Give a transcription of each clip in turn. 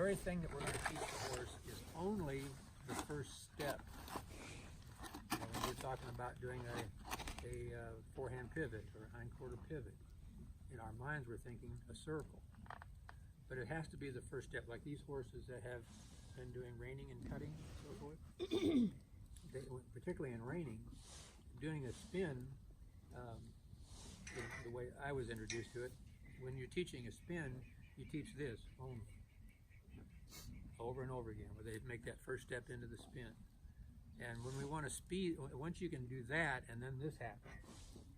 very thing that we're going to teach the horse is only the first step. You know, when we're talking about doing a forehand pivot or a hindquarter pivot, in our minds we're thinking a circle. But it has to be the first step, like these horses that have been doing reining and cutting and so forth. Particularly in reining, doing a spin, the way I was introduced to it, when you're teaching a spin, you teach this only, over and over again, where they make that first step into the spin. And when we want to speed, once you can do that, and then this happens,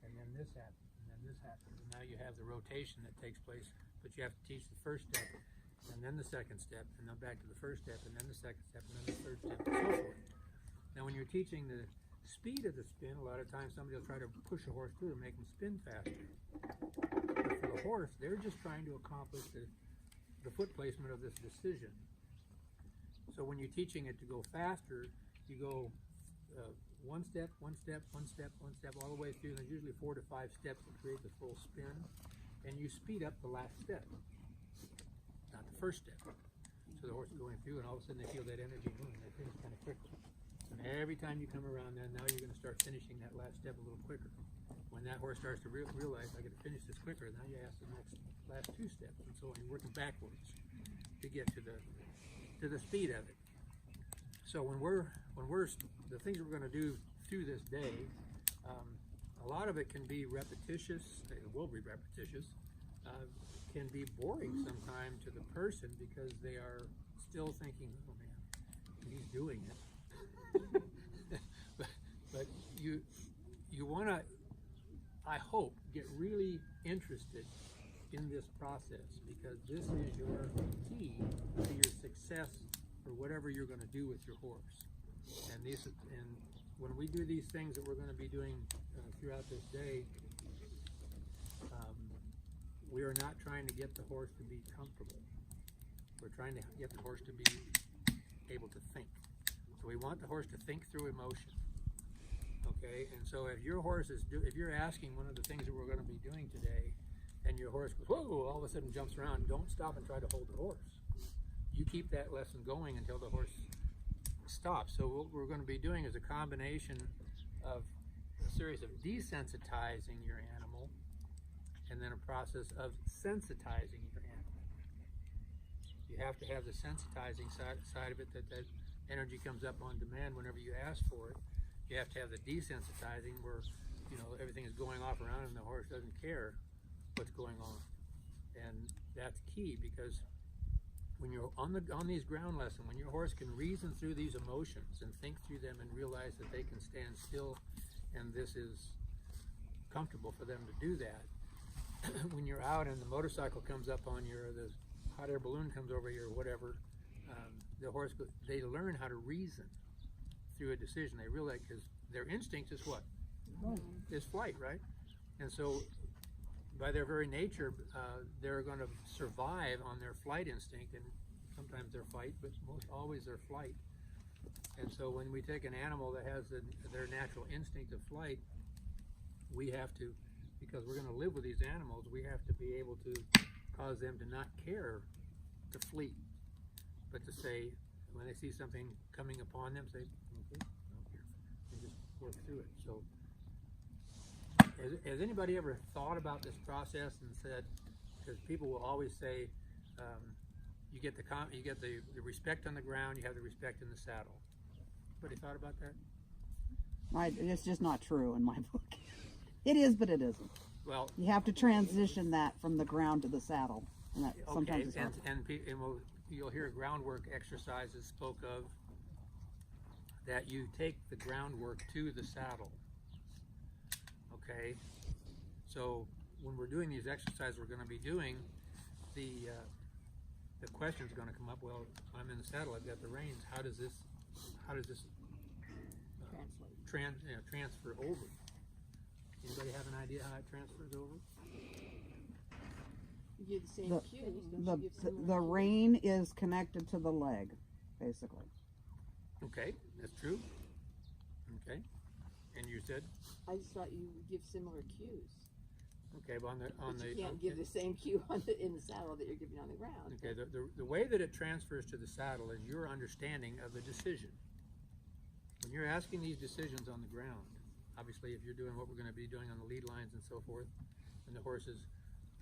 and then this happens, and then this happens, and now you have the rotation that takes place, but you have to teach the first step, and then the second step, and then back to the first step, and then the second step, and then the third step, and so forth. Now when you're teaching the speed of the spin, a lot of times somebody will try to push a horse through to make them spin faster. But for the horse, they're just trying to accomplish the foot placement of this decision. So when you're teaching it to go faster, you go one step, one step, one step, one step, all the way through. There's usually 4 to 5 steps to create the full spin. And you speed up the last step, not the first step. So the horse is going through, and all of a sudden they feel that energy moving. They finish kind of quickly. And every time you come around then, now you're going to start finishing that last step a little quicker. When that horse starts to realize I got to finish this quicker, now you ask the last 2 steps, and so on. You're working backwards to get to the speed of it. So when we're the things we're going to do through this day, a lot of it can be repetitious. It will be repetitious. Can be boring sometimes to the person because they are still thinking, "Oh man, he's doing it." but you want to, I hope, get really interested in this process, because this is your key to your success for whatever you're going to do with your horse. And when we do these things that we're going to be doing throughout this day, we are not trying to get the horse to be comfortable. We're trying to get the horse to be able to think. So we want the horse to think through emotion. Okay, and so if your horse if you're asking one of the things that we're going to be doing today, and your horse goes, whoa, all of a sudden jumps around, don't stop and try to hold the horse. You keep that lesson going until the horse stops. So what we're going to be doing is a combination of a series of desensitizing your animal, and then a process of sensitizing your animal. You have to have the sensitizing side of it, that energy comes up on demand whenever you ask for it. You have to have the desensitizing, where everything is going off around and the horse doesn't care what's going on. And that's key, because when you're on these ground lessons, when your horse can reason through these emotions and think through them and realize that they can stand still and this is comfortable for them to do that, when you're out and the motorcycle comes up on you, or the hot air balloon comes over you, or whatever, the horse, they learn how to reason through a decision. They realize, because their instinct is what? Is flight, right? And so by their very nature, they're going to survive on their flight instinct, and sometimes their fight, but most always their flight. And so when we take an animal that has their natural instinct of flight, we have to, because we're going to live with these animals, we have to be able to cause them to not care to flee, but to say, when they see something coming upon them, say, okay, no fear, and just work through it. So has anybody ever thought about this process and said, because people will always say, you get the respect on the ground, you have the respect in the saddle. Anybody thought about that? It's just not true in my book. It is, but it isn't. Well, you have to transition that from the ground to the saddle, and that sometimes is hard. And you'll hear groundwork exercises spoke of, that you take the groundwork to the saddle. Okay, so when we're doing these exercises we're going to be doing, the question's going to come up. Well, I'm in the saddle, I've got the reins. How does this transfer over? Anybody have an idea how it transfers over? You give the same cues. The rein is connected to the leg, basically. Okay, that's true. Okay, and you said? I just thought you would give similar cues. Okay, but You can't give the same cue in the saddle that you're giving on the ground. Okay, the way that it transfers to the saddle is your understanding of the decision. When you're asking these decisions on the ground, obviously if you're doing what we're going to be doing on the lead lines and so forth, and the horse is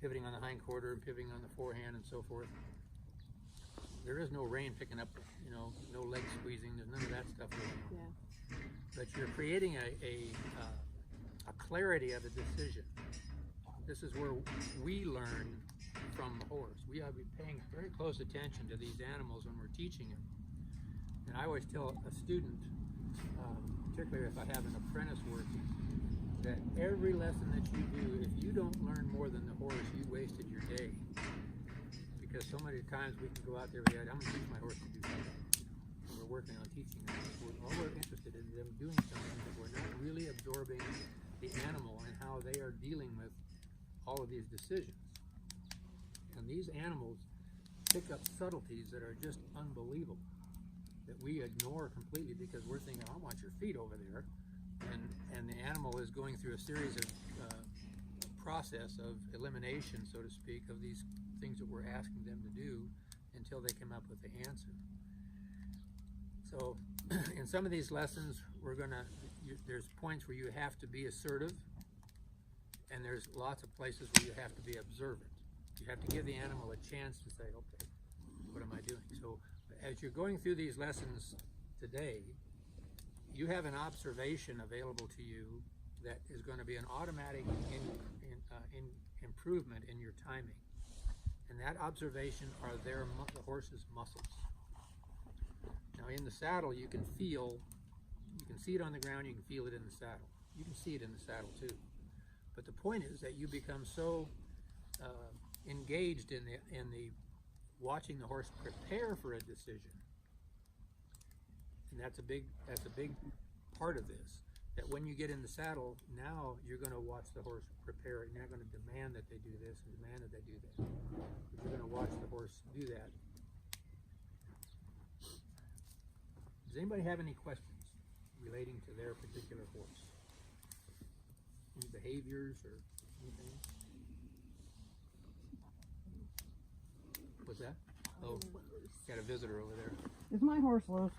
pivoting on the hind quarter and pivoting on the forehand and so forth, there is no rein picking up, you know, no leg squeezing, there's none of that stuff going on. Yeah. But you're creating a clarity of the decision. This is where we learn from the horse. We ought to be paying very close attention to these animals when we're teaching them. And I always tell a student, particularly if I have an apprentice working, that every lesson that you do, if you don't learn more than the horse, you wasted your day. Because so many times we can go out there and I'm going to teach my horse to do something. And we're working on teaching them. All we're interested in them doing something, but we're not really absorbing the animal and how they are dealing with all of these decisions. And these animals pick up subtleties that are just unbelievable, that we ignore completely because we're thinking, I want your feet over there. And the animal is going through a series of process of elimination, so to speak, of these things that we're asking them to do until they come up with the answer. So in some of these lessons, there's points where you have to be assertive, and there's lots of places where you have to be observant. You have to give the animal a chance to say, okay, what am I doing? So as you're going through these lessons today, you have an observation available to you that is going to be an automatic improvement in your timing. And that observation are the horse's muscles. Now in the saddle, you can see it on the ground, you can feel it in the saddle. You can see it in the saddle too. But the point is that you become so engaged in the watching the horse prepare for a decision, and that's a big part of this. That when you get in the saddle, now you're going to watch the horse prepare. You're not going to demand that they do this and demand that they do that. You're going to watch the horse do that. Does anybody have any questions relating to their particular horse? Any behaviors or anything? What's that? Oh, got a visitor over there. Is my horse loose?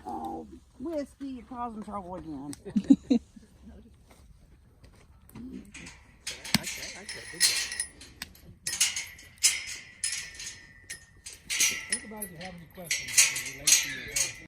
Oh, whiskey, you're causing trouble again. I did that. Think about if you have any questions that relate to your horse.